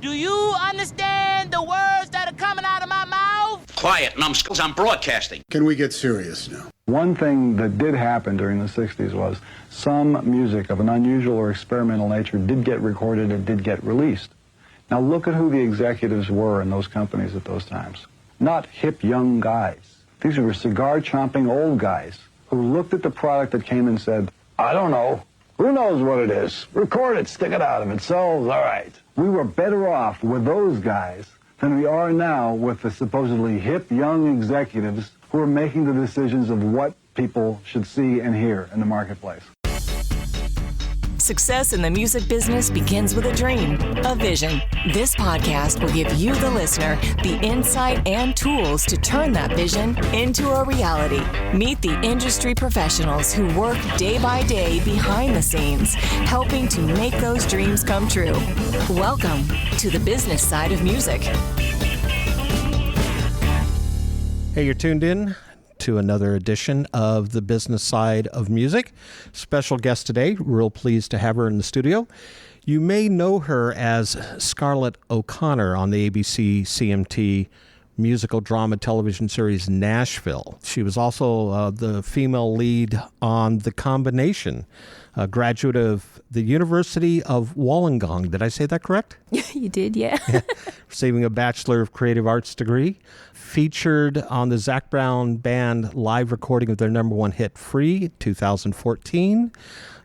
Do you understand the words that are coming out of my mouth? Quiet, numbskulls, I'm broadcasting. Can we get serious now? One thing that did happen during the 60s was some music of an unusual or experimental nature did get recorded and did get released. Now look at who the executives were in those companies at those times. Not hip young guys. These were cigar-chomping old guys who looked at the product that came and said, I don't know. Who knows what it is? Record it, stick it out. If it sells, all right. We were better off with those guys than we are now with the supposedly hip young executives who are making the decisions of what people should see and hear in the marketplace. Success in the music business begins with a dream, a vision. This podcast will give you, the listener, the insight and tools to turn that vision into a reality. Meet the industry professionals who work day by day behind the scenes, helping to make those dreams come true. Welcome to the business side of music. Hey, you're tuned in to another edition of the business side of music. Special guest today. Real pleased to have her in the studio. You may know her as Scarlett O'Connor on the ABC CMT musical drama television series Nashville. She was also the female lead on The Combination, a graduate of the University of Wollongong. Did I say that correct? You did, yeah. Receiving a Bachelor of Creative Arts degree. Featured on the Zac Brown Band live recording of their number one hit, Free, 2014.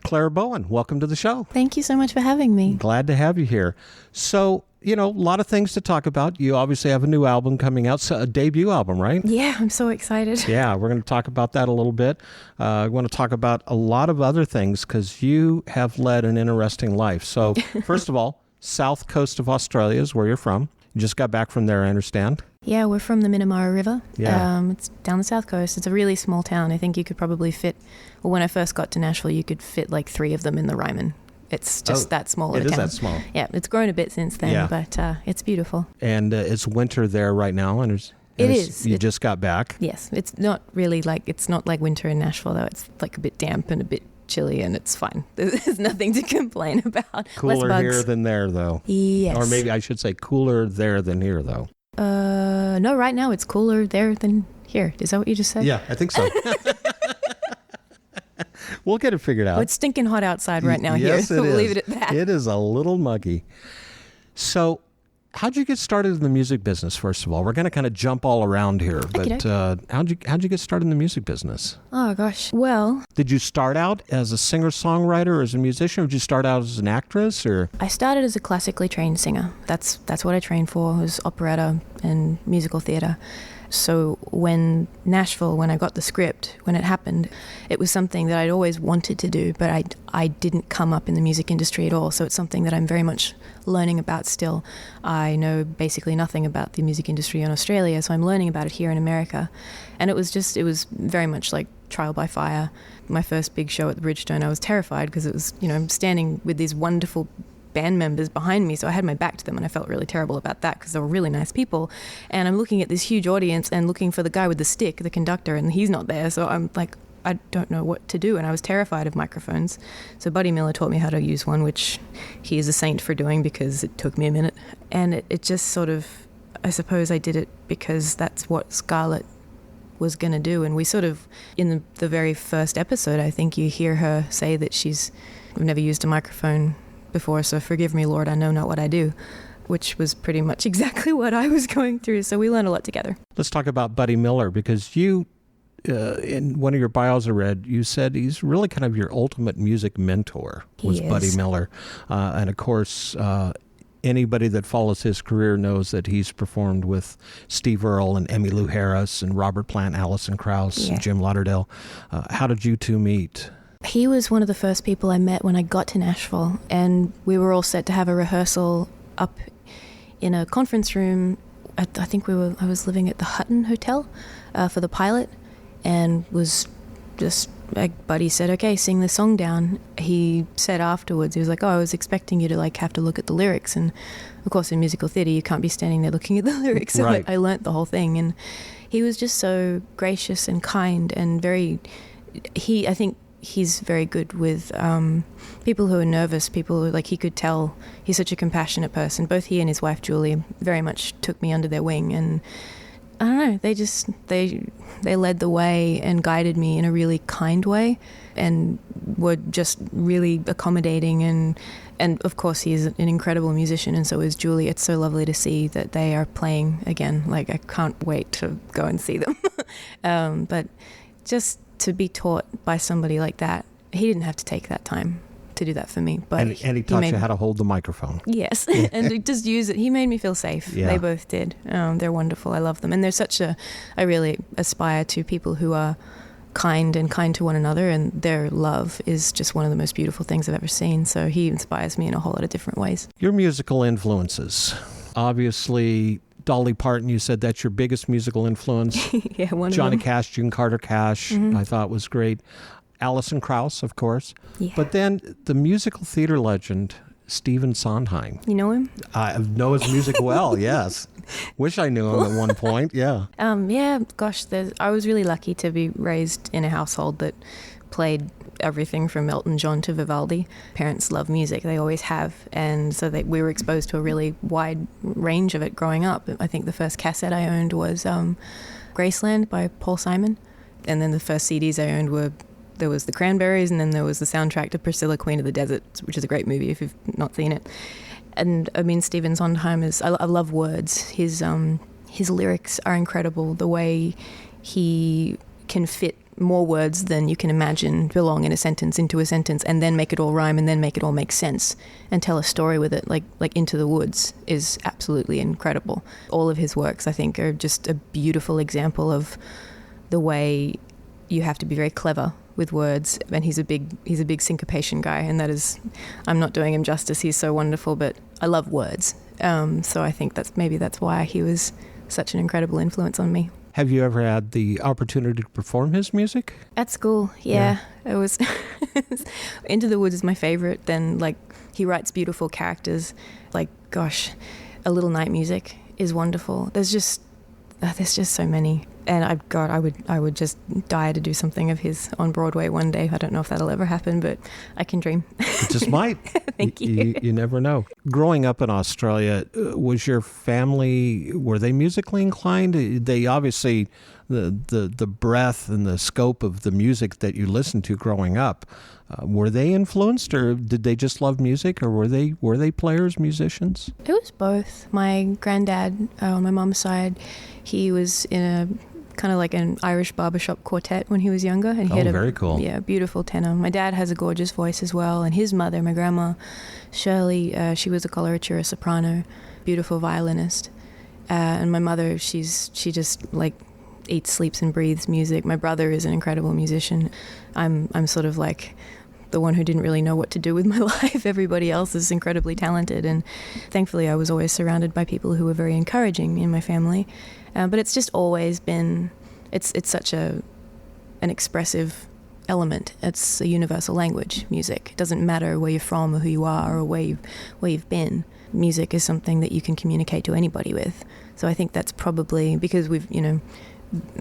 Clara Bowen, welcome to the show. Thank you so much for having me. Glad to have you here. So, you know, a lot of things to talk about. You obviously have a new album coming out, so a debut album, right? Yeah, I'm so excited. Yeah, we're going to talk about that a little bit. I want to talk about a lot of other things because you have led an interesting life. So, first of all, south coast of Australia is where you're from. You just got back from there, I understand. Yeah, we're from the Minamara River. Yeah. It's down the south coast. It's a really small town. I think you could probably fit, well, when I first got to Nashville, you could fit like 3 of them in the Ryman. It's just that small of a town. It is that small. Yeah, it's grown a bit since then, but it's beautiful. And it's winter there right now. And it is. You just got back. Yes, it's not really like, it's not like winter in Nashville, though. It's like a bit damp and a bit chilly, and it's fine. There's nothing to complain about. Cooler here than there, though. Yes. Or maybe I should say cooler there than here, though. No, right now it's cooler there than here. Is that what you just said? Yeah, I think so. We'll get it figured out. Well, it's stinking hot outside right now yes, here, so we'll is. leave it at that. It is a little muggy. So, how'd you get started in the music business, first of all? We're going to kind of jump all around here, but how'd you get started in the music business? Oh, gosh. Well, did you start out as a singer-songwriter or as a musician, or did you start out as an actress? Or I started as a classically trained singer. That's what I trained for, was operetta and musical theater. So when I got the script, when it happened, it was something that I'd always wanted to do, but I didn't come up in the music industry at all. So it's something that I'm very much learning about still. I know basically nothing about the music industry in Australia, so I'm learning about it here in America. And it was very much like trial by fire. My first big show at the Bridgestone, I was terrified because it was, I'm standing with these wonderful band members behind me, so I had my back to them, and I felt really terrible about that because they were really nice people. And I'm looking at this huge audience and looking for the guy with the stick, the conductor, and he's not there, so I'm like, I don't know what to do, and I was terrified of microphones. So Buddy Miller taught me how to use one, which he is a saint for doing because it took me a minute. And it just sort of, I suppose I did it because that's what Scarlett was going to do. And we sort of, in the very first episode, I think you hear her say that I've never used a microphone before, so forgive me, Lord, I know not what I do, which was pretty much exactly what I was going through. So we learned a lot together. Let's talk about Buddy Miller, because you, in one of your bios I read, you said he's really kind of your ultimate music mentor, was Buddy Miller. And of course, anybody that follows his career knows that he's performed with Steve Earle and Emmylou Harris and Robert Plant, Alison Krauss, and Jim Lauderdale. How did you two meet? He was one of the first people I met when I got to Nashville, and we were all set to have a rehearsal up in a conference room. I was living at the Hutton Hotel for the pilot, and was just, like, Buddy said, okay, sing the song down. He said afterwards, he was like, I was expecting you to have to look at the lyrics, and of course in musical theater you can't be standing there looking at the lyrics, so right. I learnt the whole thing. And he was just so gracious and kind and I think he's very good with people who are nervous, people who, like, he could tell he's such a compassionate person. Both he and his wife, Julie, very much took me under their wing, and I don't know, they led the way and guided me in a really kind way, and were just really accommodating, and of course he's an incredible musician, and so is Julie. It's so lovely to see that they are playing again. Like, I can't wait to go and see them. But just to be taught by somebody like that, he didn't have to take that time to do that for me. But and he taught you how to hold the microphone. Yes, and just use it. He made me feel safe. Yeah. They both did. They're wonderful. I love them. And I really aspire to people who are kind to one another, and their love is just one of the most beautiful things I've ever seen. So he inspires me in a whole lot of different ways. Your musical influences. Obviously, Dolly Parton, you said that's your biggest musical influence. Yeah, one Johnny of them. Cash, June Carter Cash, I thought was great. Alison Krauss, of course. Yeah. But then the musical theater legend, Stephen Sondheim. You know him? I know his music well, yes. Wish I knew him at one point, yeah. Yeah, gosh, I was really lucky to be raised in a household that played everything from Elton John to Vivaldi. Parents love music, they always have, and so we were exposed to a really wide range of it growing up. I think the first cassette I owned was Graceland by Paul Simon, and then the first CDs I owned there was the Cranberries, and then there was the soundtrack to Priscilla, Queen of the Desert, which is a great movie if you've not seen it. And I mean, Stephen Sondheim I love words. His lyrics are incredible. The way he can fit more words than you can imagine belong in a sentence into a sentence, and then make it all rhyme, and then make it all make sense, and tell a story with it, like Into the Woods is absolutely incredible. All of his works, I think, are just a beautiful example of the way you have to be very clever with words. And he's a big syncopation guy, and that is, I'm not doing him justice, he's so wonderful, but I love words. So I think that's why he was such an incredible influence on me. Have you ever had the opportunity to perform his music? At school, yeah. It was Into the Woods is my favorite. Then, like, he writes beautiful characters. Like, gosh, A Little Night Music is wonderful. There's just so many. And I would just die to do something of his on Broadway one day. I don't know if that'll ever happen, but I can dream. It just might. Thank you. You never know. Growing up in Australia, was your family, were they musically inclined? They obviously, the breadth and the scope of the music that you listened to growing up, were they influenced, or did they just love music, or were they players, musicians? It was both. My granddad, on my mom's side, he was in a kind of like an Irish barbershop quartet when he was younger, and he had very cool. Yeah, beautiful tenor. My dad has a gorgeous voice as well, and his mother, my grandma Shirley, she was a coloratura soprano, beautiful violinist, and my mother, she just like eats, sleeps, and breathes music. My brother is an incredible musician. I'm sort of like the one who didn't really know what to do with my life. Everybody else is incredibly talented, and thankfully I was always surrounded by people who were very encouraging in my family. But it's just always been, it's such an expressive element. It's a universal language, music. It doesn't matter where you're from or who you are or where you've been. Music is something that you can communicate to anybody with. So I think that's probably because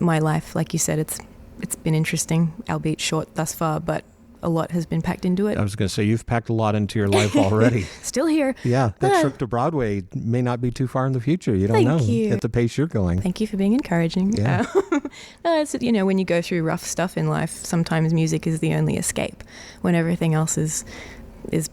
my life, like you said, it's been interesting, albeit short thus far, but a lot has been packed into it. I was going to say, you've packed a lot into your life already. Still here. Yeah, that trip to Broadway may not be too far in the future. You don't know at the pace you're going. Thank you for being encouraging. Yeah. No, it's, when you go through rough stuff in life, sometimes music is the only escape when everything else is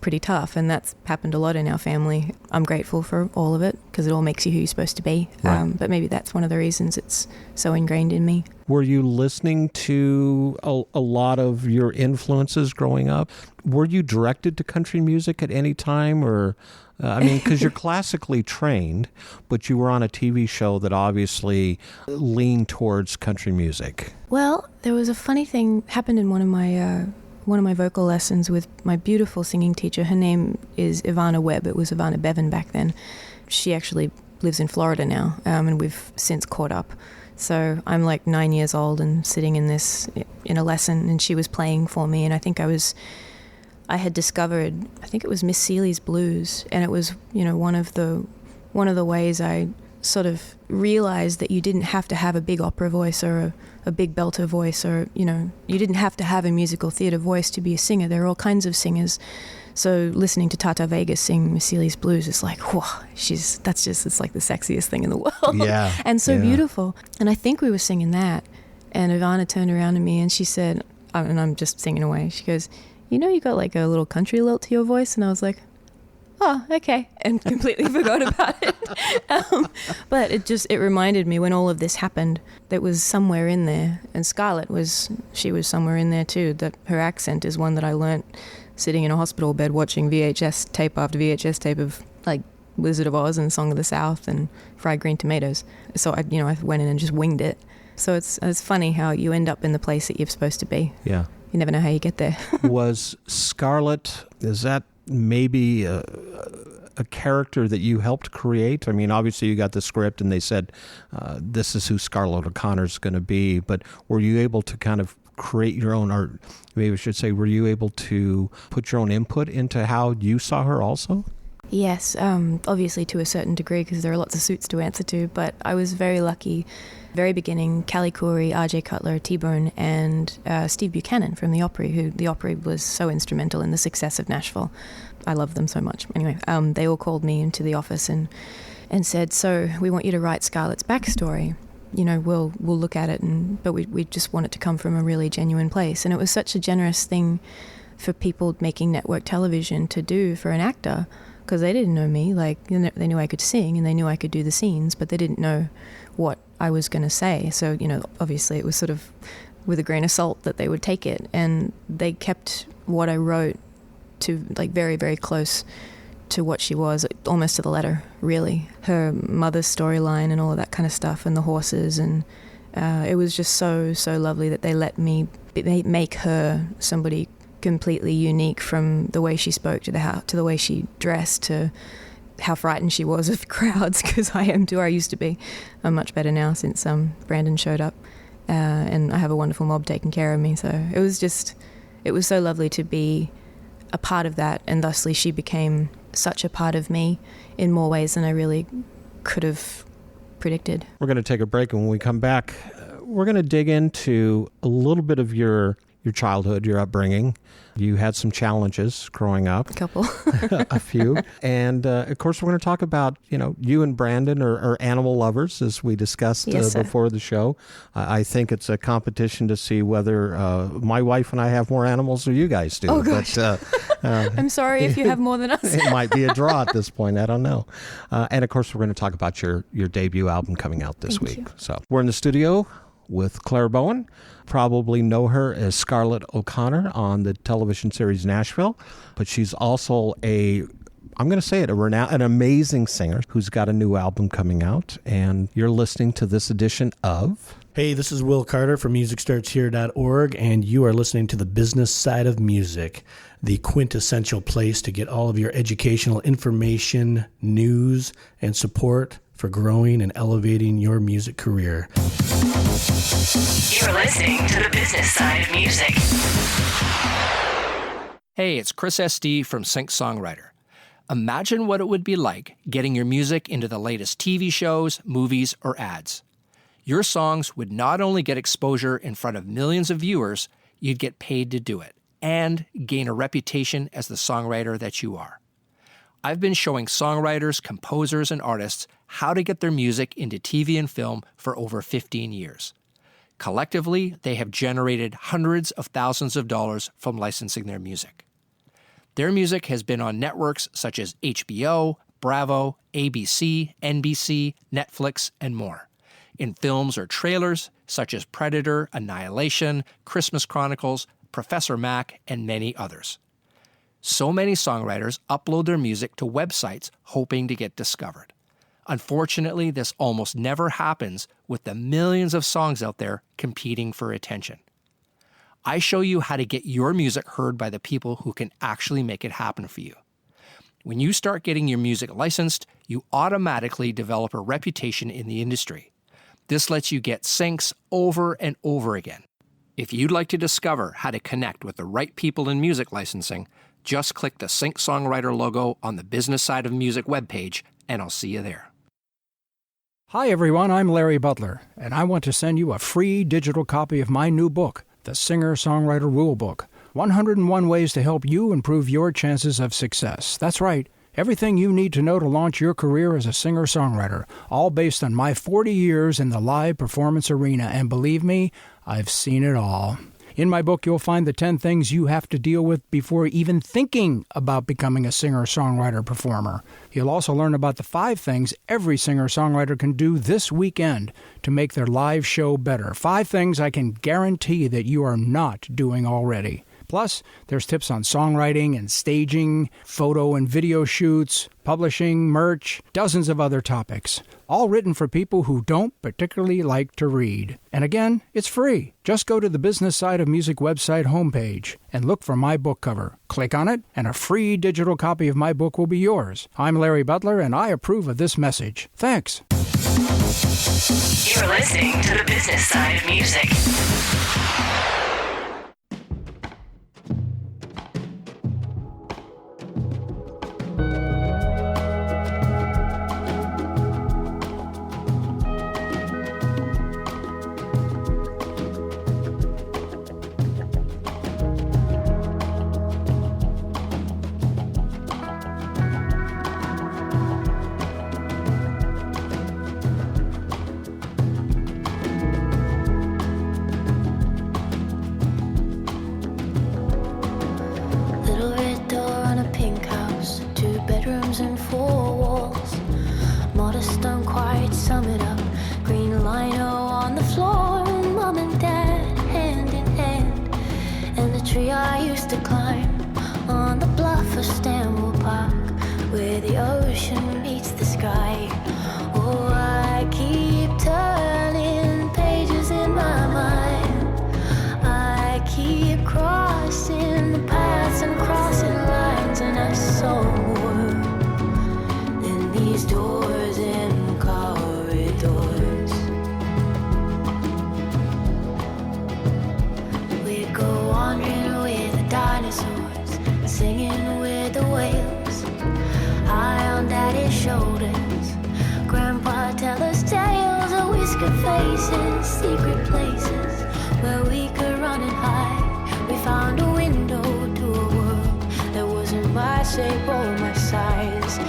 pretty tough, and that's happened a lot in our family. I'm grateful for all of it because it all makes you who you're supposed to be. Right. But maybe that's one of the reasons it's so ingrained in me. Were you listening to a lot of your influences growing up? Were you directed to country music at any time? Or, because you're classically trained, but you were on a TV show that obviously leaned towards country music. Well, there was a funny thing happened in one of my vocal lessons with my beautiful singing teacher. Her name is Ivana Webb. It was Ivana Bevan back then. She actually lives in Florida now, and we've since caught up. So I'm like 9 years old and sitting in a lesson, and she was playing for me, and I think I had discovered, I think it was Miss Seeley's Blues, and it was, one of the ways I sort of realize that you didn't have to have a big opera voice or a big belter voice, or, you know, you didn't have to have a musical theatre voice to be a singer. There are all kinds of singers. So listening to Tata Vega sing Missili's Blues is like, whoa, it's like the sexiest thing in the world. Yeah. And so yeah. beautiful. And I think we were singing that, and Ivana turned around to me and she said, and I'm just singing away, she goes, you know, you got like a little country lilt to your voice. And I was like, oh, okay, and completely forgot about it. But it reminded me when all of this happened, that was somewhere in there. And Scarlett she was somewhere in there too, that her accent is one that I learnt sitting in a hospital bed watching VHS tape after VHS tape of like Wizard of Oz and Song of the South and Fried Green Tomatoes. So I went in and just winged it. So it's funny how you end up in the place that you're supposed to be. Yeah. You never know how you get there. Was Scarlett, is that maybe a character that you helped create? I mean, obviously you got the script and they said, this is who Scarlett O'Connor's going to be, but were you able to kind of create your own, or maybe I should say, were you able to put your own input into how you saw her also? Yes, obviously to a certain degree, because there are lots of suits to answer to, but I was very lucky. Very beginning, Callie Corey, R.J. Cutler, T-Bone, and Steve Buchanan from the Opry, who the Opry was so instrumental in the success of Nashville. I love them so much. Anyway, they all called me into the office and said, so we want you to write Scarlett's backstory. You know, we'll look at it, but we just want it to come from a really genuine place. And it was such a generous thing for people making network television to do for an actor, because they didn't know me. Like, they knew I could sing and they knew I could do the scenes, but they didn't know what I was going to say. So, obviously it was sort of with a grain of salt that they would take it. And they kept what I wrote to like very, very close to what she was, almost to the letter, really. Her mother's storyline and all of that kind of stuff, and the horses. And it was just so, so lovely that they let me make her somebody completely unique, from the way she spoke to the way she dressed, to how frightened she was of crowds, because I am too. I used to be. I'm much better now since Brandon showed up, and I have a wonderful mob taking care of me. So it was so lovely to be a part of that, and thusly she became such a part of me in more ways than I really could have predicted. We're going to take a break, and when we come back, we're going to dig into a little bit of your childhood, your upbringing. You had some challenges growing up. A couple. A few. And, of course, we're going to talk about, you and Brandon are animal lovers, as we discussed before the show. I think it's a competition to see whether my wife and I have more animals or you guys do. Oh, gosh. But, I'm sorry if you have more than us. It might be a draw at this point. I don't know. And, of course, we're going to talk about your debut album coming out this week. So we're in the studio with Claire Bowen. Probably know her as Scarlett O'Connor on the television series Nashville, but she's also an amazing singer who's got a new album coming out, and you're listening to this edition of... Hey, this is Will Carter from MusicStartsHere.org, and you are listening to The Business Side of Music, the quintessential place to get all of your educational information, news, and support for growing and elevating your music career. You're listening to The Business Side of Music. Hey, it's Chris SD from Sync Songwriter. Imagine what it would be like getting your music into the latest TV shows, movies, or ads. Your songs would not only get exposure in front of millions of viewers, you'd get paid to do it and gain a reputation as the songwriter that you are. I've been showing songwriters, composers, and artists how to get their music into TV and film for over 15 years. Collectively, they have generated hundreds of thousands of dollars from licensing their music. Their music has been on networks such as HBO, Bravo, ABC, NBC, Netflix, and more. In films or trailers such as Predator, Annihilation, Christmas Chronicles, Professor Mac, and many others. So many songwriters upload their music to websites hoping to get discovered. Unfortunately, this almost never happens with the millions of songs out there competing for attention. I show you how to get your music heard by the people who can actually make it happen for you. When you start getting your music licensed, you automatically develop a reputation in the industry. This lets you get syncs over and over again. If you'd like to discover how to connect with the right people in music licensing, just click the Sync Songwriter logo on the Business Side of Music webpage, and I'll see you there. Hi everyone, I'm Larry Butler, and I want to send you a free digital copy of my new book, The Singer-Songwriter Rulebook, 101 Ways to Help You Improve Your Chances of Success. That's right, everything you need to know to launch your career as a singer-songwriter, all based on my 40 years in the live performance arena, and believe me, I've seen it all. In my book, you'll find the 10 things you have to deal with before even thinking about becoming a singer-songwriter performer. You'll also learn about the 5 things every singer-songwriter can do this weekend to make their live show better. 5 things I can guarantee that you are not doing already. Plus, there's tips on songwriting and staging, photo and video shoots, publishing, merch, dozens of other topics. All written for people who don't particularly like to read. And again, it's free. Just go to the Business Side of Music website homepage and look for my book cover. Click on it, and a free digital copy of my book will be yours. I'm Larry Butler, and I approve of this message. Thanks. You're listening to the Business Side of Music. And 4 walls, modest, don't quite sum it up. Green lino on the floor, mom and dad hand in hand, and the tree I used to climb on the bluff of Stanwell Park, where the ocean meets the sky. Oh, I keep turning pages in my mind. I keep crossing the paths and crossing lines, and I saw more. These doors and corridors. We'd go wandering with the dinosaurs, singing with the whales, high on Daddy's shoulders. Grandpa tell us tales of whiskered faces, secret places where we could run and hide. We found a window to a world that wasn't my shape or my size.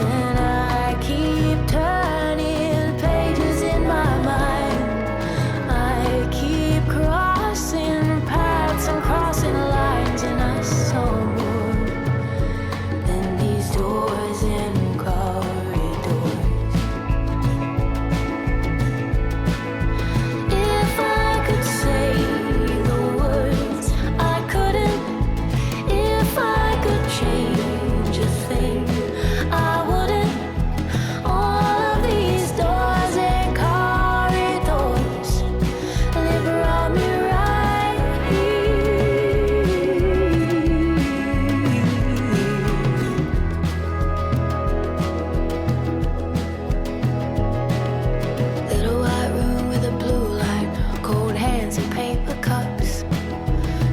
And I keep turning pages in my mind. I keep crossing paths and crossing lines, and I saw more than these doors and corridors. If I could say the words, I couldn't. If I could change a thing, I wouldn't. All of these doors and corridors live around me right here. Little white room with a blue light, cold hands and paper cups.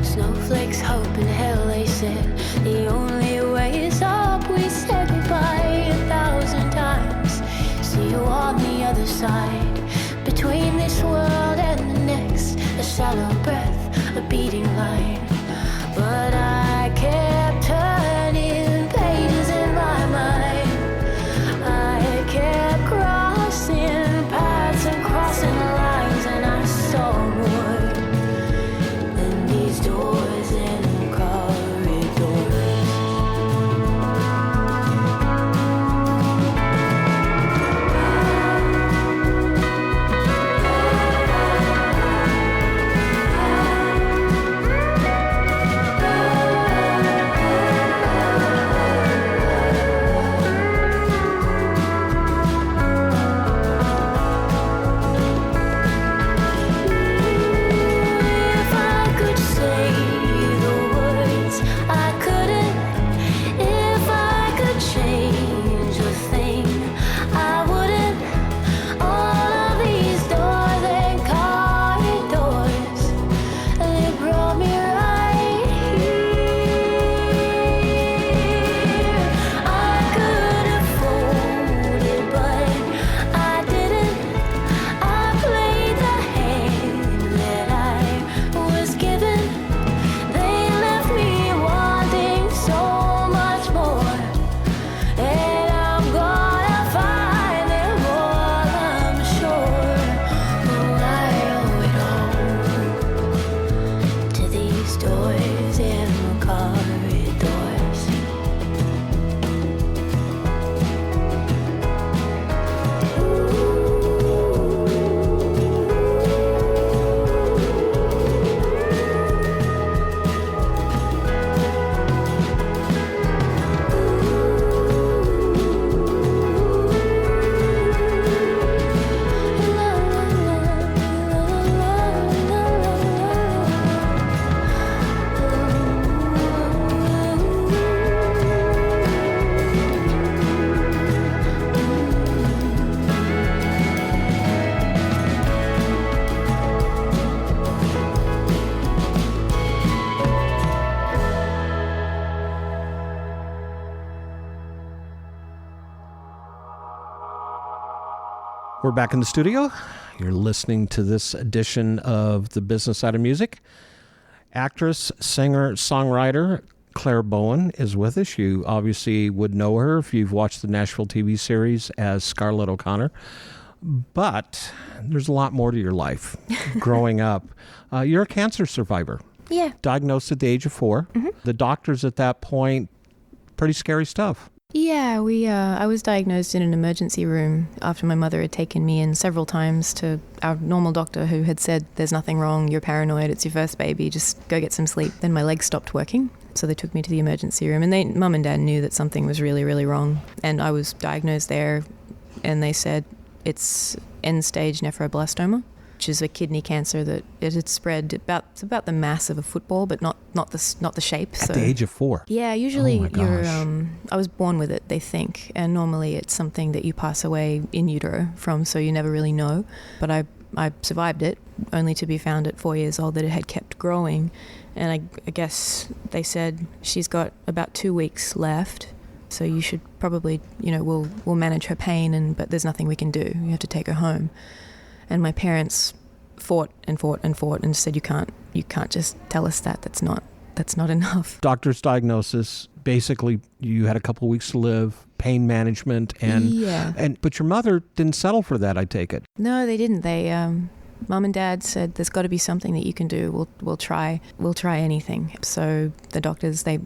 Snowflakes, hope and hell, they said. The only way is up. We said goodbye 1,000 times. See you on the other side. Between this world and the next, a shallow breath, a beating line. But I kept turning pages in my mind. I kept crossing paths and crossing lines, and I saw more than these doors and corridors. We're back in the studio. You're listening to this edition of The Business Side of Music. Actress, singer, songwriter Claire Bowen is with us. You obviously would know her if you've watched the Nashville TV series as Scarlett O'Connor. But there's a lot more to your life growing up. You're a cancer survivor. Yeah. Diagnosed at the age of 4. Mm-hmm. The doctors at that point, pretty scary stuff. Yeah, I was diagnosed in an emergency room after my mother had taken me in several times to our normal doctor who had said, there's nothing wrong, you're paranoid, it's your first baby, just go get some sleep. Then my legs stopped working, so they took me to the emergency room, and Mum and Dad knew that something was really, really wrong. And I was diagnosed there, and they said it's end-stage nephroblastoma, which is a kidney cancer that it had spread it's about the mass of a football, but not the shape. At the age of 4? Yeah, usually you're. I was born with it, they think, and normally it's something that you pass away in utero from, so you never really know. But I survived it, only to be found at 4 years old that it had kept growing, and I guess they said she's got about 2 weeks left. So you should probably, we'll manage her pain, but there's nothing we can do. You have to take her home. And my parents fought and fought and fought and said, you can't just tell us that. That's not enough. Doctor's diagnosis, basically you had a couple of weeks to live, pain management, but your mother didn't settle for that, I take it. No, they didn't. They Mum and Dad said, there's got to be something that you can do. We'll try anything. So the doctors, they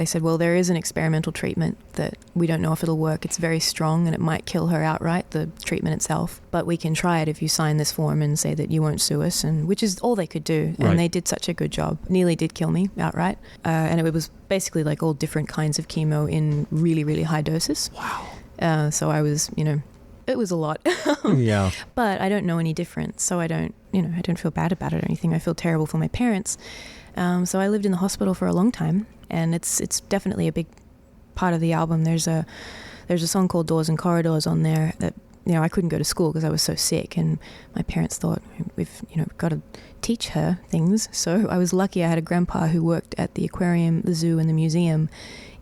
said, well, there is an experimental treatment that we don't know if it'll work. It's very strong and it might kill her outright, the treatment itself. But we can try it if you sign this form and say that you won't sue us, and which is all they could do. Right. And they did such a good job. Nearly did kill me outright. And it was basically like all different kinds of chemo in really, really high doses. Wow. So I was, it was a lot. Yeah. But I don't know any different. So I don't feel bad about it or anything. I feel terrible for my parents. So I lived in the hospital for a long time. And it's definitely a big part of the album. There's a song called Doors and Corridors on there that, I couldn't go to school because I was so sick, and my parents thought we've got to teach her things. So I was lucky I had a grandpa who worked at the aquarium, the zoo, and the museum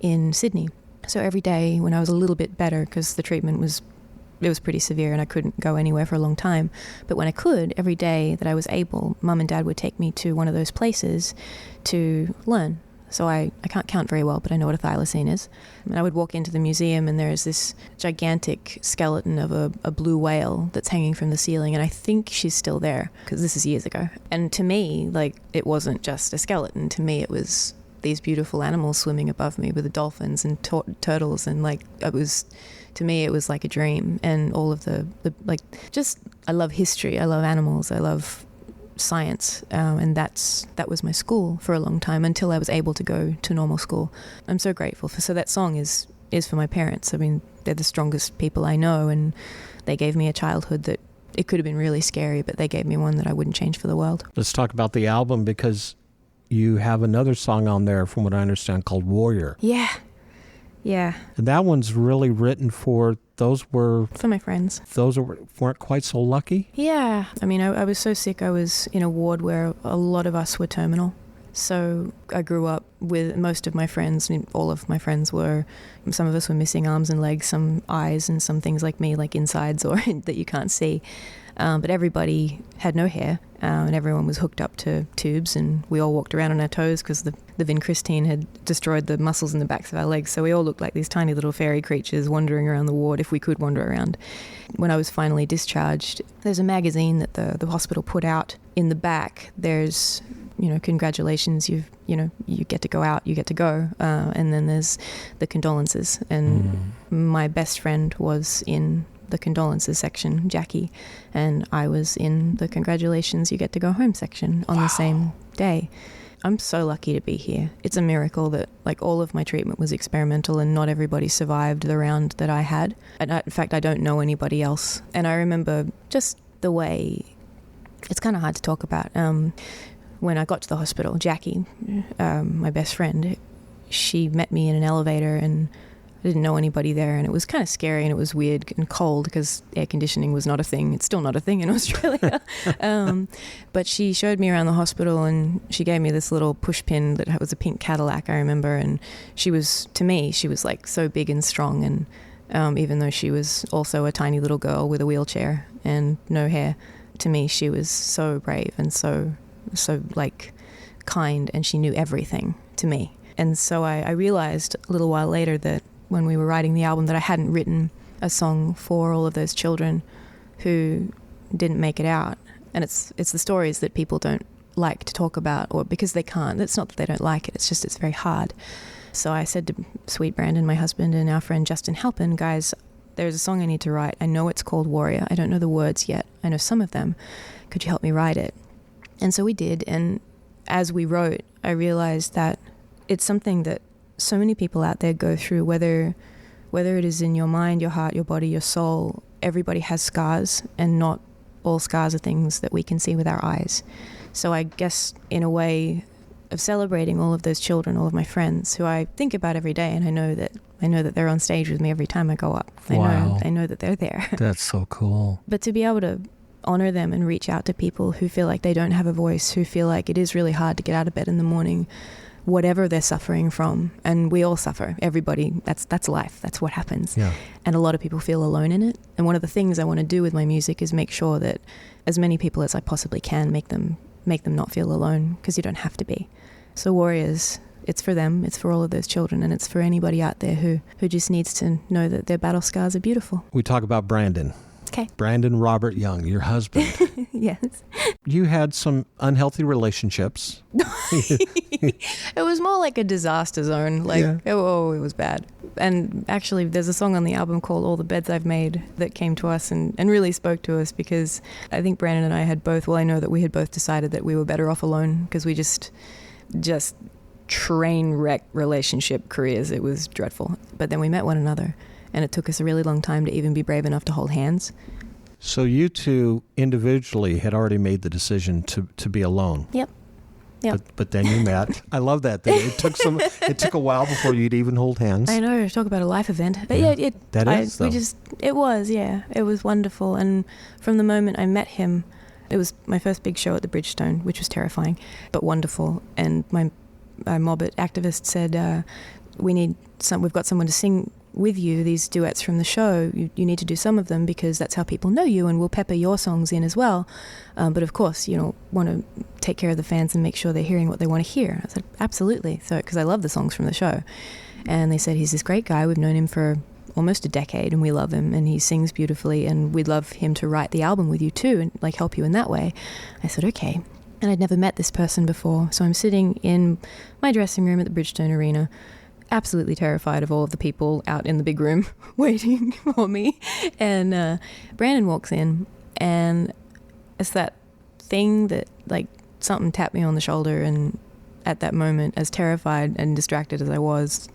in Sydney. So every day when I was a little bit better, because the treatment was pretty severe and I couldn't go anywhere for a long time, but when I could, every day that I was able, Mum and Dad would take me to one of those places to learn. So I can't count very well, but I know what a thylacine is. And I would walk into the museum and there's this gigantic skeleton of a blue whale that's hanging from the ceiling, and I think she's still there because this is years ago. And to me, it wasn't just a skeleton. To me, it was these beautiful animals swimming above me with the dolphins and turtles, and to me it was like a dream. And all of the I love history, I love animals, I love science, and that was my school for a long time until I was able to go to normal school. I'm so grateful so that song is for my parents. I mean, they're the strongest people I know, and they gave me a childhood that it could have been really scary, but they gave me one that I wouldn't change for the world. Let's talk about the album, because you have another song on there, from what I understand, called Warrior. Yeah. And that one's really written for my friends. Those weren't quite so lucky? Yeah. I mean, I was so sick. I was in a ward where a lot of us were terminal. So I grew up with most of my friends, all of my friends some of us were missing arms and legs, some eyes, and some things like me, like insides or that you can't see. But everybody had no hair, and everyone was hooked up to tubes, and we all walked around on our toes because the vincristine had destroyed the muscles in the backs of our legs. So we all looked like these tiny little fairy creatures wandering around the ward, if we could wander around. When I was finally discharged, there's a magazine that the hospital put out. In the back, there's, congratulations, you get to go out, you get to go. And then there's the condolences. And my best friend was in the condolences section, Jackie, and I was in the congratulations, you get to go home section on the same day. I'm so lucky to be here. It's a miracle that all of my treatment was experimental and not everybody survived the round that I had. And in fact, I don't know anybody else. And I remember just the way, it's kind of hard to talk about. When I got to the hospital, Jackie, my best friend, she met me in an elevator, and I didn't know anybody there, and it was kind of scary, and it was weird and cold because air conditioning was not a thing. It's still not a thing in Australia. But she showed me around the hospital, and she gave me this little push pin that was a pink Cadillac, I remember, and she was so big and strong, and even though she was also a tiny little girl with a wheelchair and no hair. To me, she was so brave and so like kind, and she knew everything to me. And so I realized a little while later that when we were writing the album that I hadn't written a song for all of those children who didn't make it out. And it's the stories that people don't like to talk about, or because they can't. It's not that they don't like it, it's just it's very hard. So I said to Sweet Brandon, my husband, and our friend Justin Halpin, guys, there's a song I need to write. I know it's called Warrior. I don't know the words yet. I know some of them. Could you help me write it? And so we did. And as we wrote, I realized that it's something that so many people out there go through, whether it is in your mind, your heart, your body, your soul. Everybody has scars, and not all scars are things that we can see with our eyes. So I guess in a way of celebrating all of those children, all of my friends who I think about every day, and I know that they're on stage with me every time I go up. Wow. I know that they're there. That's so cool. But to be able to honor them and reach out to people who feel like they don't have a voice, who feel like it is really hard to get out of bed in the morning, whatever they're suffering from, and we all suffer. Everybody, that's life. That's what happens. Yeah. And a lot of people feel alone in it. And one of the things I want to do with my music is make sure that as many people as I possibly can make them not feel alone, because you don't have to be. So Warriors, it's for them, it's for all of those children, and it's for anybody out there who just needs to know that their battle scars are beautiful. We talk about Brandon. Okay. Brandon Robert Young, your husband. Yes. You had some unhealthy relationships. It was more like a disaster zone. It was bad. And actually, there's a song on the album called All the Beds I've Made that came to us and really spoke to us, because I think Brandon and I had both, I know that we had both decided that we were better off alone, because we just train wreck relationship careers. It was dreadful. But then we met one another, and it took us a really long time to even be brave enough to hold hands. So you two individually had already made the decision to be alone. Yep. But then you met. I love that. It took a while before you'd even hold hands. I know, talk about a life event. But it was wonderful. And from the moment I met him, it was my first big show at the Bridgestone, which was terrifying, but wonderful. And my Mobbit activist said, we've got someone to sing with you these duets from the show. You need to do some of them, because that's how people know you, and we'll pepper your songs in as well. But of course, you want to take care of the fans and make sure they're hearing what they want to hear. I said, absolutely. So, because I love the songs from the show. And they said, he's this great guy. We've known him for almost a decade, and we love him, and he sings beautifully, and we'd love him to write the album with you too, and help you in that way. I said, okay. And I'd never met this person before. So I'm sitting in my dressing room at the Bridgestone Arena, absolutely terrified of all of the people out in the big room waiting for me. And Brandon walks in, and it's that thing that something tapped me on the shoulder, and at that moment, as terrified and distracted as I was,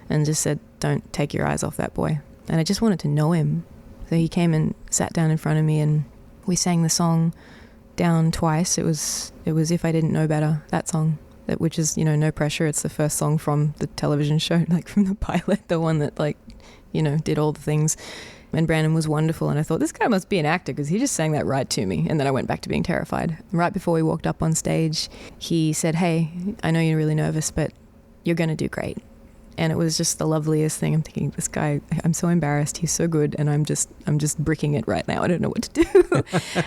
and just said, don't take your eyes off that boy. And I just wanted to know him. So he came and sat down in front of me, and we sang the song down twice. It was If I Didn't Know Better, that song. Which is, no pressure. It's the first song from the television show, from the pilot, the one that, did all the things. And Brandon was wonderful, and I thought, this guy must be an actor, because he just sang that right to me. And then I went back to being terrified. Right before we walked up on stage, he said, hey, I know you're really nervous, but you're going to do great. And it was just the loveliest thing. I'm thinking, this guy, I'm so embarrassed. He's so good, and I'm just bricking it right now. I don't know what to do.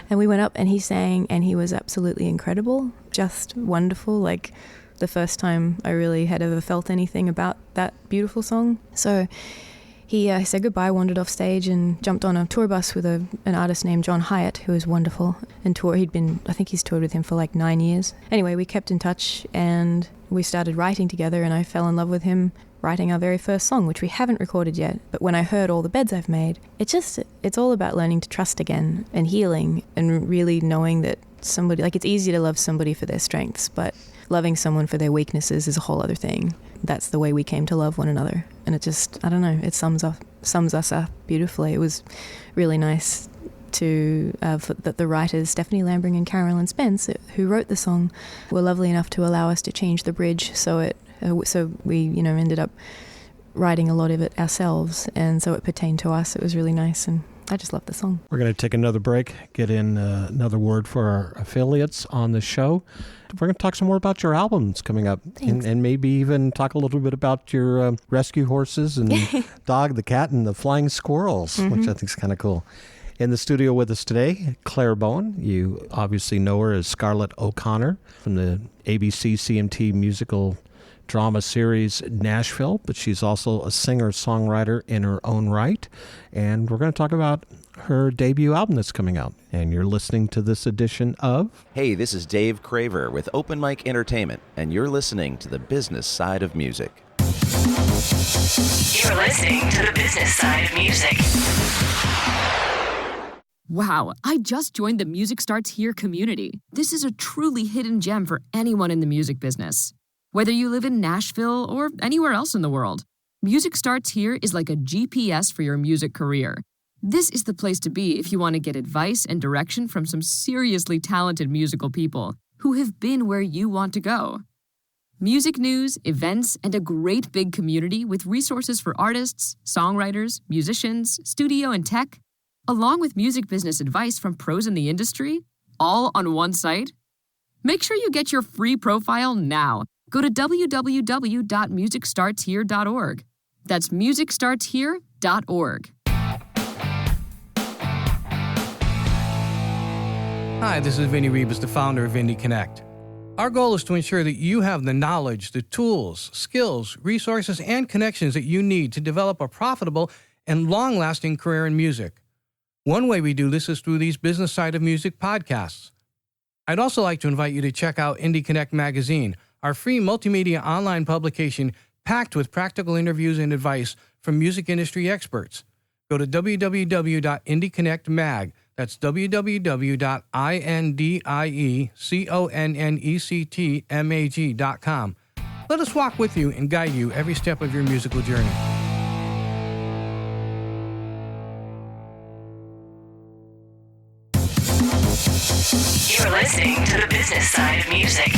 And we went up, and he sang, and he was absolutely incredible, just wonderful. The first time I really had ever felt anything about that beautiful song. So he said goodbye, wandered off stage, and jumped on a tour bus with an artist named John Hyatt, who was wonderful. And I think he's toured with him for 9 years. Anyway, we kept in touch, and we started writing together, and I fell in love with him, writing our very first song, which we haven't recorded yet. But when I heard All the Beds I've Made, it's all about learning to trust again, and healing, and really knowing that somebody, it's easy to love somebody for their strengths, but loving someone for their weaknesses is a whole other thing. That's the way we came to love one another. And it just, I don't know, it sums us up beautifully. It was really nice that the writers, Stephanie Lambring and Carolyn Spence, who wrote the song, were lovely enough to allow us to change the bridge. So we, ended up writing a lot of it ourselves. And so it pertained to us. It was really nice. And I just love the song. We're going to take another break, get in another word for our affiliates on the show. We're going to talk some more about your albums coming up, and maybe even talk a little bit about your rescue horses and dog, the cat, and the flying squirrels, which I think is kind of cool. In the studio with us today, Claire Bowen. You obviously know her as Scarlett O'Connor from the ABC CMT musical drama series Nashville, but she's also a singer-songwriter in her own right. And we're going to talk about her debut album that's coming out. And you're listening to this edition of... Hey, this is Dave Craver with Open Mic Entertainment, and you're listening to the business side of music. You're listening to the business side of music. Wow, I just joined the Music Starts Here community. This is a truly hidden gem for anyone in the music business. Whether you live in Nashville or anywhere else in the world, Music Starts Here is like a GPS for your music career. This is the place to be if you want to get advice and direction from some seriously talented musical people who have been where you want to go. Music news, events, and a great big community with resources for artists, songwriters, musicians, studio and tech, along with music business advice from pros in the industry, all on one site. Make sure you get your free profile now. Go to www.musicstartshere.org. That's musicstartshere.org. Hi, this is Vinny Rebus, the founder of Indie Connect. Our goal is to ensure that you have the knowledge, the tools, skills, resources, and connections that you need to develop a profitable and long-lasting career in music. One way we do this is through these Business Side of Music podcasts. I'd also like to invite you to check out Indie Connect magazine, our free multimedia online publication packed with practical interviews and advice from music industry experts. Go to www.indieconnectmag. That's www.indieconnectmag.com. Let us walk with you and guide you every step of your musical journey. You're listening to the business side of music.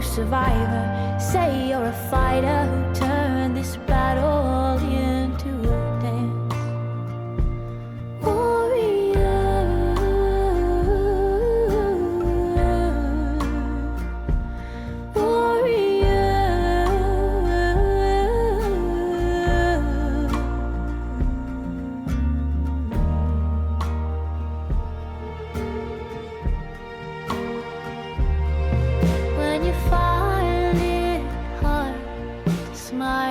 Survivor, say you're a fighter who turned this battle into a dance. Warrior, warrior. When you find it hard to smile,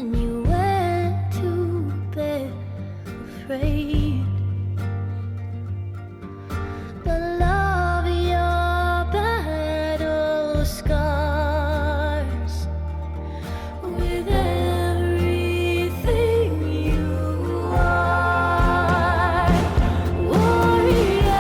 then you went to bed afraid. But love your battle scars with everything you are. Warrior,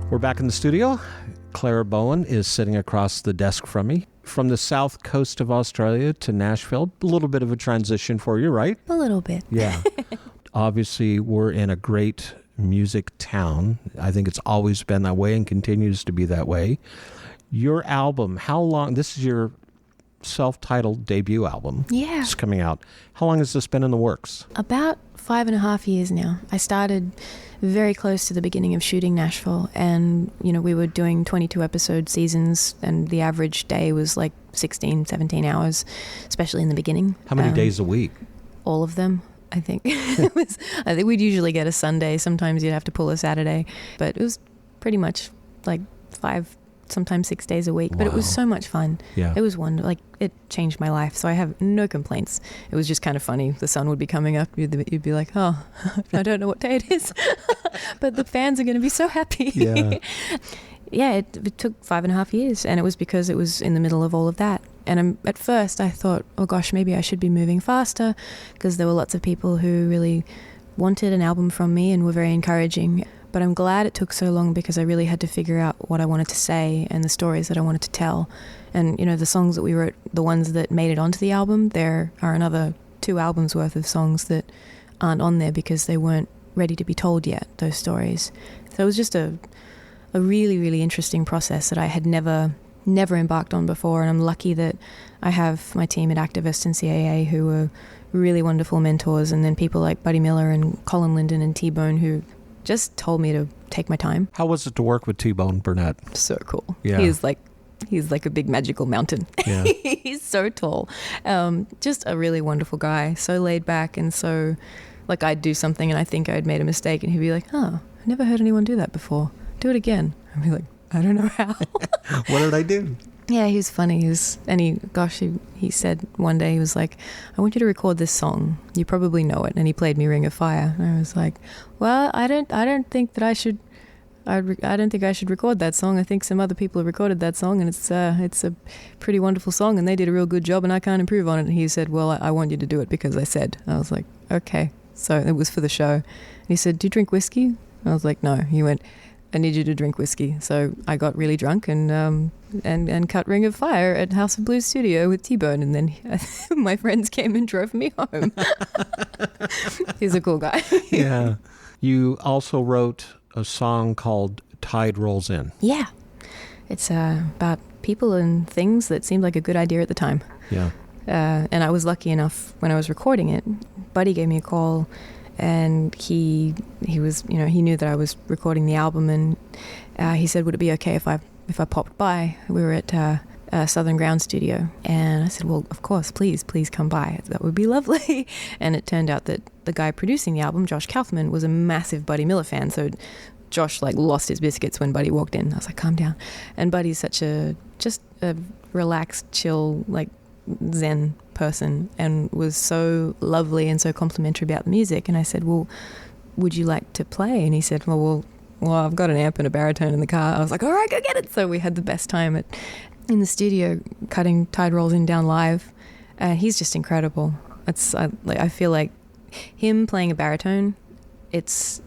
We're back in the studio. Clara Bowen is sitting across the desk from me. From the south coast of Australia to Nashville, a little bit of a transition for you, right? A little bit. Yeah. Obviously, we're in a great music town. I think it's always been that way and continues to be that way. Your album, how long, this is your self-titled debut album. Yeah. It's coming out. How long has this been in the works? About 5.5 years now. I started very close to the beginning of shooting Nashville, and we were doing 22 episode seasons, and the average day was like 16, 17 hours, especially in the beginning. How many days a week? All of them, I think. I think we'd usually get a Sunday. Sometimes you'd have to pull a Saturday, but it was pretty much like 5, sometimes 6 days a week. But it was so much fun. Yeah. It was wonderful. Like, it changed my life, so I have no complaints. It was just kind of funny. The sun would be coming up. You'd be like, oh, I don't know what day it is, but the fans are going to be so happy. Yeah. Yeah, it took 5.5 years, and it was because it was in the middle of all of that. And at first I thought, oh gosh, maybe I should be moving faster, because there were lots of people who really wanted an album from me and were very encouraging. But I'm glad it took so long, because I really had to figure out what I wanted to say and the stories that I wanted to tell. And, the songs that we wrote, the ones that made it onto the album, there are another 2 albums worth of songs that aren't on there because they weren't ready to be told yet, those stories. So it was just a really, really interesting process that I had never embarked on before. And I'm lucky that I have my team at Activist and CAA who were really wonderful mentors, and then people like Buddy Miller and Colin Linden and T-Bone who just told me to take my time. How was it to work with T-Bone Burnett? So cool. Yeah. He's like a big magical mountain. Yeah. He's so tall. Just a really wonderful guy. So laid back, and so like I'd do something and I think I'd made a mistake, and he'd be like, oh, I've never heard anyone do that before. Do it again. I'd be like, I don't know how. What did I do? Yeah, he was funny. He said one day, he was like, I want you to record this song. You probably know it. And he played me Ring of Fire. And I was like, well, I don't think that I should record that song. I think some other people have recorded that song, and it's a pretty wonderful song, and they did a real good job, and I can't improve on it. And he said, well, I want you to do it because I said. I was like, okay. So it was for the show. And he said, do you drink whiskey? I was like, no. He went, I need you to drink whiskey. So I got really drunk and cut Ring of Fire at House of Blues studio with T-Bone, and then my friends came and drove me home. He's a cool guy. Yeah. You also wrote a song called Tide Rolls In. Yeah. It's about people and things that seemed like a good idea at the time. Yeah. And I was lucky enough when I was recording it. Buddy gave me a call, and he was, he knew that I was recording the album, and he said, would it be okay if I popped by? We were at Southern Ground Studio, and I said, well, of course, please come by. That would be lovely. And it turned out that the guy producing the album, Josh Kaufman, was a massive Buddy Miller fan. So Josh lost his biscuits when Buddy walked in. I was like, calm down. And Buddy's just a relaxed, chill, Zen person, and was so lovely and so complimentary about the music. And I said, well, would you like to play? And he said, well, I've got an amp and a baritone in the car. I was like, all right, go get it. So we had the best time in the studio cutting Tide Rolls In down live. He's just incredible. I feel like him playing a baritone, it's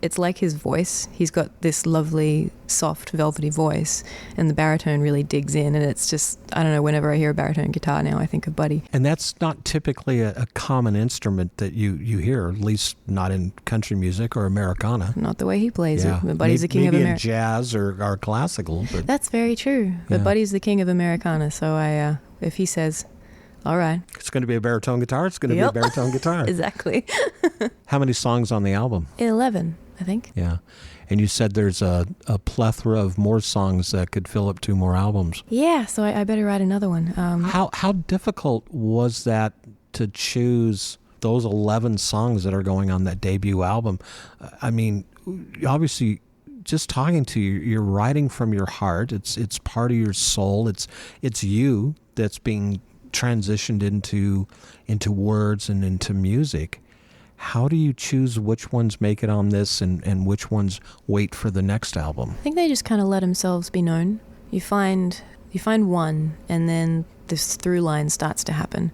it's like his voice. He's got this lovely, soft, velvety voice, and the baritone really digs in, and it's just, I don't know, whenever I hear a baritone guitar now, I think of Buddy. And that's not typically a common instrument that you hear, at least not in country music or Americana. Not the way he plays it. But Buddy's the king of Americana. Maybe in jazz or classical. But that's very true. But Buddy's the king of Americana, so if he says, all right, it's going to be a baritone guitar, it's going to be a baritone guitar. Exactly. How many songs on the album? 11, I think. Yeah. And you said there's a plethora of more songs that could fill up 2 more albums. Yeah, so I better write another one. How difficult was that to choose those 11 songs that are going on that debut album? I mean, obviously, just talking to you, you're writing from your heart. It's part of your soul. It's you that's being transitioned into words and into music. How do you choose which ones make it on this and which ones wait for the next album? I think they just kind of let themselves be known. You find one, and then this through line starts to happen,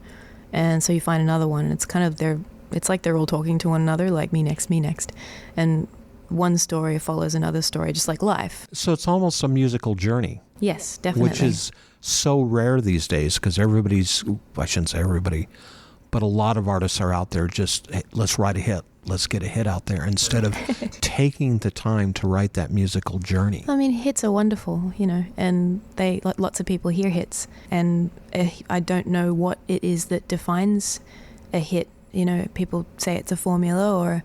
and so you find another one, and it's kind of it's like they're all talking to one another, like me next, and one story follows another story, just like life. So it's almost a musical journey. Yes, definitely. Which is so rare these days, because I shouldn't say everybody, but a lot of artists are out there just, hey, let's write a hit. Let's get a hit out there instead of taking the time to write that musical journey. I mean, hits are wonderful, and lots of people hear hits, and I don't know what it is that defines a hit. People say it's a formula or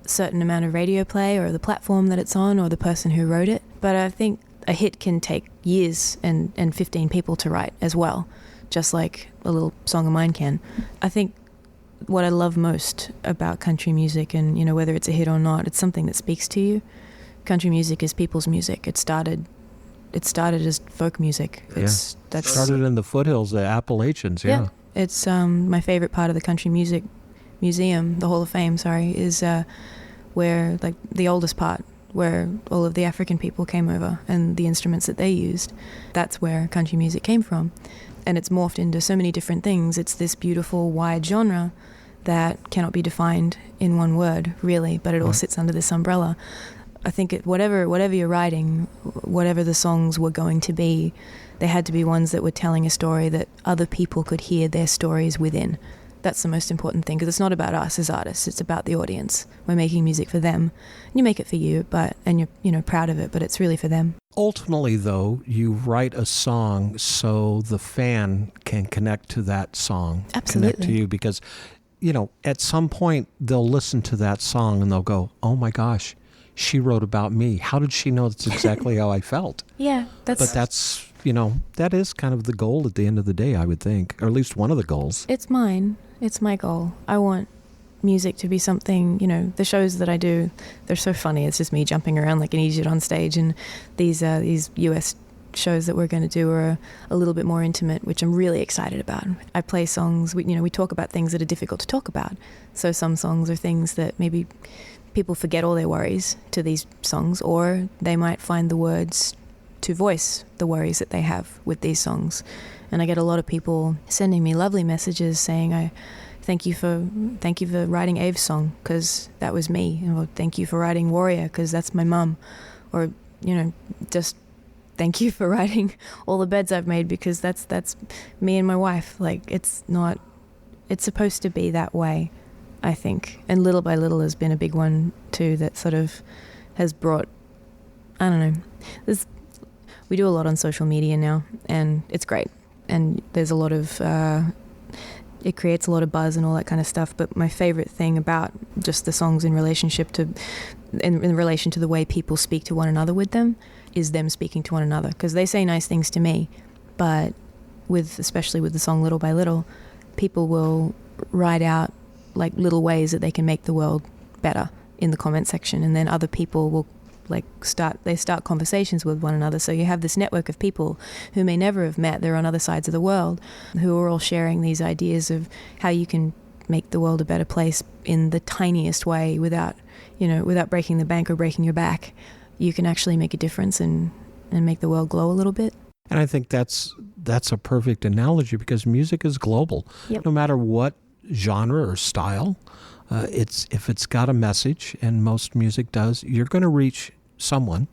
a certain amount of radio play or the platform that it's on or the person who wrote it. But I think a hit can take years and 15 people to write as well, just like a little song of mine can. I think what I love most about country music, and whether it's a hit or not, it's something that speaks to you. Country music is people's music. It started as folk music. That started in the foothills, the Appalachians. Yeah. It's my favorite part of the country music museum, the Hall of Fame, is where, like, the oldest part, where all of the African people came over and the instruments that they used. That's where country music came from. And it's morphed into so many different things. It's this beautiful, wide genre that cannot be defined in one word, really, but it all sits under this umbrella. I think whatever you're writing, whatever the songs were going to be, they had to be ones that were telling a story that other people could hear their stories within. That's the most important thing, because it's not about us as artists, it's about the audience. We're making music for them. You make it for you, and you're proud of it, but it's really for them. Ultimately, though, you write a song so the fan can connect to that song. Absolutely. Connect to you, because, at some point they'll listen to that song and they'll go, oh my gosh, she wrote about me. How did she know that's exactly how I felt? Yeah, But that's, that is kind of the goal at the end of the day, I would think, or at least one of the goals. It's mine. It's my goal. I want music to be something, the shows that I do, they're so funny. It's just me jumping around like an idiot on stage, and these US shows that we're going to do are a little bit more intimate, which I'm really excited about. I play songs, we talk about things that are difficult to talk about. So some songs are things that maybe people forget all their worries to these songs, or they might find the words to voice the worries that they have with these songs. And I get a lot of people sending me lovely messages saying, I thank you for writing Ave's song, because that was me. Or thank you for writing Warrior, because that's my mum. Or, just thank you for writing All the Beds I've Made, because that's me and my wife. Like, it's supposed to be that way, I think. And Little by Little has been a big one too, that sort of has brought, I don't know, we do a lot on social media now, and it's great. And there's a lot of, it creates a lot of buzz and all that kind of stuff. But my favorite thing about just the songs in relation to the way people speak to one another with them is them speaking to one another. Because they say nice things to me, but especially with the song Little by Little, people will write out like little ways that they can make the world better in the comment section, and then other people will start conversations with one another. So you have this network of people who may never have met. They're on other sides of the world, who are all sharing these ideas of how you can make the world a better place in the tiniest way without breaking the bank or breaking your back. You can actually make a difference and make the world glow a little bit. And I think that's a perfect analogy, because music is global. Yep. No matter what genre or style, if it's got a message, and most music does, you're going to reach someone,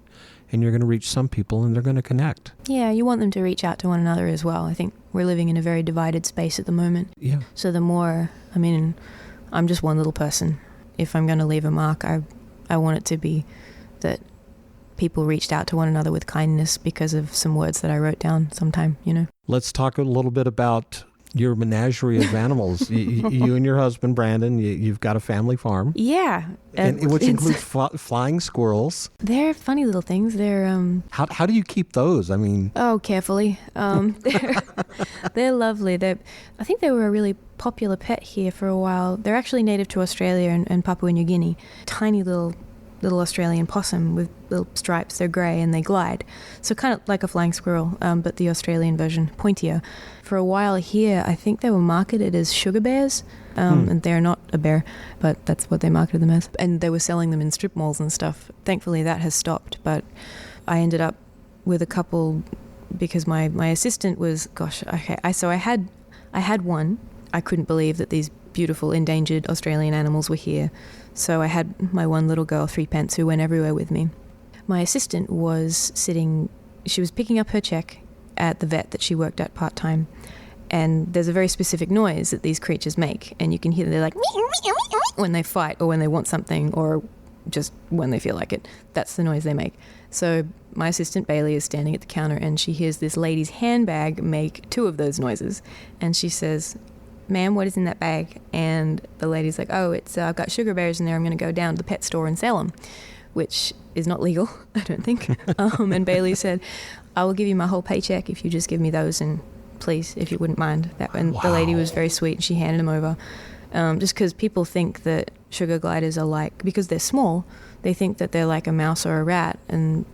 and you're going to reach some people, and they're going to connect. Yeah, you want them to reach out to one another as well. I think we're living in a very divided space at the moment. Yeah. So the more, I'm just one little person. If I'm going to leave a mark, I want it to be that people reached out to one another with kindness because of some words that I wrote down sometime, Let's talk a little bit about your menagerie of animals. You and your husband, Brandon, you've got a family farm. Yeah. Which includes flying squirrels. They're funny little things. They're... How do you keep those? Oh, carefully. They're lovely. I think they were a really popular pet here for a while. They're actually native to Australia and Papua New Guinea. Tiny little Australian possum with little stripes. They're grey and they glide. So kind of like a flying squirrel, but the Australian version, pointier. For a while here, I think they were marketed as sugar bears, and they're not a bear, but that's what they marketed them as. And they were selling them in strip malls and stuff. Thankfully, that has stopped, but I ended up with a couple because my assistant was, so I had one. I couldn't believe that these beautiful endangered Australian animals were here. So I had my one little girl, Threepence, who went everywhere with me. My assistant was she was picking up her check at the vet that she worked at part-time. And there's a very specific noise that these creatures make. And you can hear them, they're like, when they fight or when they want something or just when they feel like it. That's the noise they make. So my assistant, Bailey, is standing at the counter and she hears this lady's handbag make 2 of those noises. And she says, "Ma'am, what is in that bag?" And the lady's like, "Oh, it's I've got sugar bears in there. I'm going to go down to the pet store and sell them," which is not legal, I don't think. And Bailey said, "I will give you my whole paycheck if you just give me those, and please, if you wouldn't mind." And the lady was very sweet and she handed them over. Just because people think that sugar gliders are because they're small, they think that they're like a mouse or a rat, and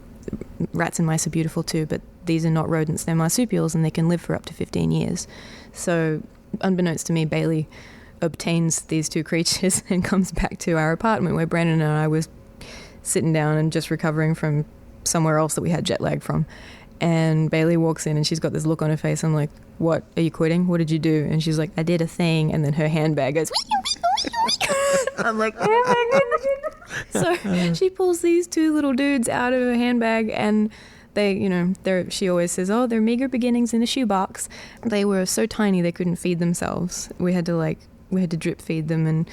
rats and mice are beautiful too, but these are not rodents, they're marsupials, and they can live for up to 15 years. So unbeknownst to me, Bailey obtains these 2 creatures and comes back to our apartment where Brandon and I was sitting down and just recovering from somewhere else that we had jet lag from. And Bailey walks in and she's got this look on her face. I'm like, "What? Are you quitting? What did you do?" And she's like, "I did a thing." And then her handbag goes, I'm like, "Oh my goodness." So she pulls these 2 little dudes out of her handbag, and she always says, "Oh, they're meager beginnings in a shoebox." They were so tiny they couldn't feed themselves. We had to drip feed them, and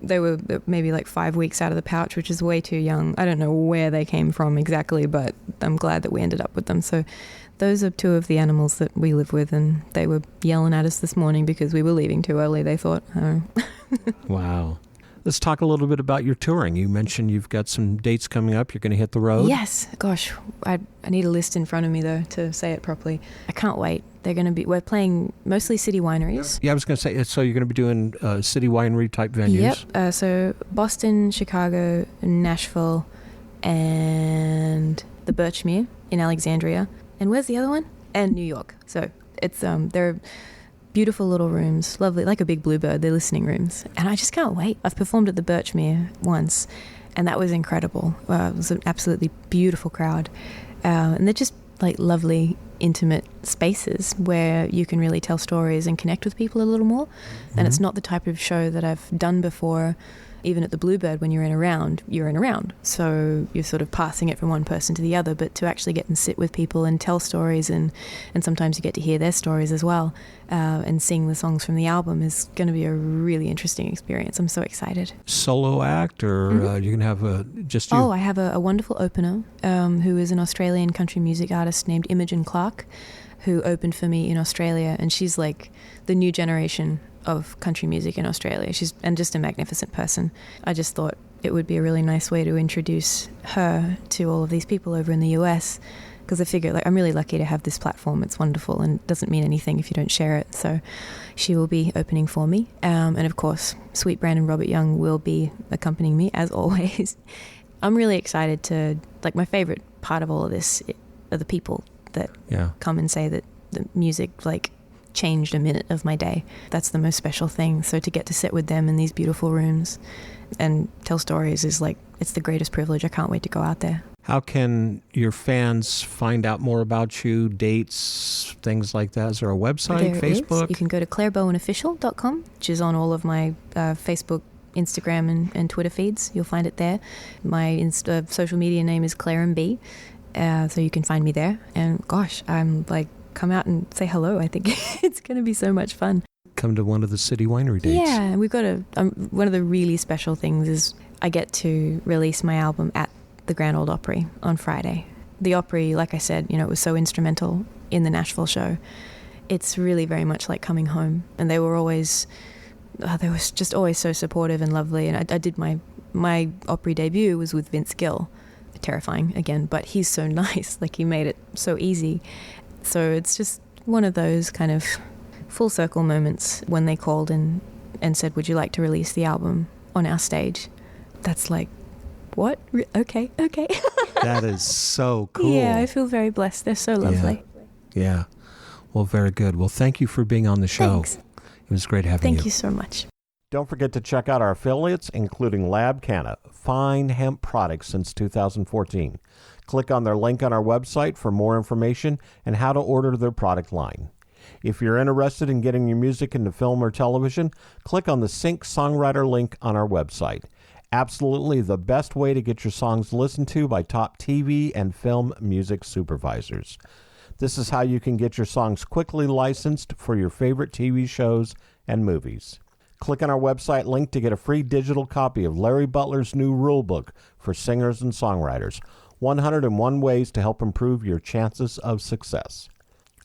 they were maybe 5 weeks out of the pouch, which is way too young. I don't know where they came from exactly, but I'm glad that we ended up with them. So those are 2 of the animals that we live with, and they were yelling at us this morning because we were leaving too early, they thought. Wow. Let's talk a little bit about your touring. You mentioned you've got some dates coming up. You're going to hit the road. Yes. Gosh, I need a list in front of me, though, to say it properly. I can't wait. We're playing mostly city wineries. Yeah, I was going to say, so you're going to be doing city winery type venues? Yep. So Boston, Chicago, Nashville, and the Birchmere in Alexandria. And where's the other one? And New York. So it's they're beautiful little rooms, lovely, like a big bluebird. They're listening rooms. And I just can't wait. I've performed at the Birchmere once, and that was incredible. It was an absolutely beautiful crowd. And they're just lovely, intimate spaces where you can really tell stories and connect with people a little more. Mm-hmm. And it's not the type of show that I've done before. Even at the Bluebird, when you're in a round. So you're sort of passing it from one person to the other, but to actually get and sit with people and tell stories, and sometimes you get to hear their stories as well, and sing the songs from the album is going to be a really interesting experience. I'm so excited. Solo act, or you're going to have just you? Oh, I have a wonderful opener who is an Australian country music artist named Imogen Clark, who opened for me in Australia, and she's like the new generation of country music in Australia. She's just a magnificent person. I just thought it would be a really nice way to introduce her to all of these people over in the US, because I figure I'm really lucky to have this platform. It's wonderful and it doesn't mean anything if you don't share it. So she will be opening for me. And of course, Sweet Brandon Robert Young will be accompanying me as always. I'm really excited to, my favorite part of all of this are the people that come and say that the music changed a minute of my day. That's the most special thing. So to get to sit with them in these beautiful rooms and tell stories is it's the greatest privilege. I can't wait to go out there. How can your fans find out more about you, dates, things like that? Is there a website, Facebook? You can go to clairebowenofficial.com, which is on all of my Facebook Instagram and Twitter feeds. You'll find it there. My social media name is Claire and B, so you can find me there. And gosh, I'm like, come out and say hello. I think it's going to be so much fun. Come to one of the city winery dates. Yeah, we've got one of the really special things is I get to release my album at the Grand Ole Opry on Friday. The Opry, like I said, it was so instrumental in the Nashville show. It's really very much like coming home. And they were just always so supportive and lovely. And I did my Opry debut was with Vince Gill. Terrifying again, but he's so nice. Like, he made it so easy. So it's just one of those kind of full circle moments when they called and said, would you like to release the album on our stage? That's like, what? Okay. That is so cool. Yeah, I feel very blessed. They're so lovely. Yeah. Well, very good. Well, thank you for being on the show. Thanks. It was great having you. Thank you so much. Don't forget to check out our affiliates, including Lab Canna, fine hemp products since 2014. Click on their link on our website for more information and how to order their product line. If you're interested in getting your music into film or television, click on the Sync Songwriter link on our website. Absolutely the best way to get your songs listened to by top TV and film music supervisors. This is how you can get your songs quickly licensed for your favorite TV shows and movies. Click on our website link to get a free digital copy of Larry Butler's new rule book for singers and songwriters, 101 Ways to Help Improve Your Chances of Success.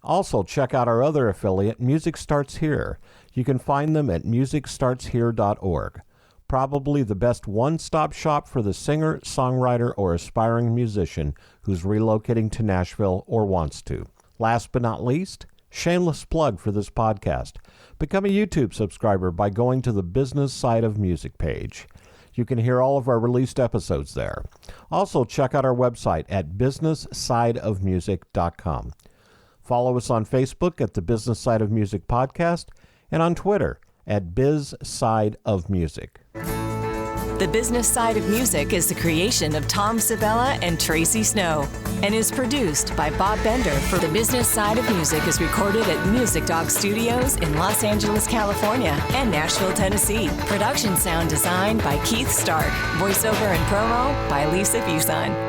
Also, check out our other affiliate, Music Starts Here. You can find them at musicstartshere.org. Probably the best one-stop shop for the singer, songwriter, or aspiring musician who's relocating to Nashville or wants to. Last but not least, shameless plug for this podcast. Become a YouTube subscriber by going to the Business Side of Music page. You can hear all of our released episodes there. Also, check out our website at businesssideofmusic.com. Follow us on Facebook at the Business Side of Music Podcast and on Twitter at BizSideOfMusic. The Business Side of Music is the creation of Tom Sabella and Tracy Snow and is produced by Bob Bender. For The Business Side of Music is recorded at Music Dog Studios in Los Angeles, California and Nashville, Tennessee. Production sound design by Keith Stark. Voiceover and promo by Lisa Busan.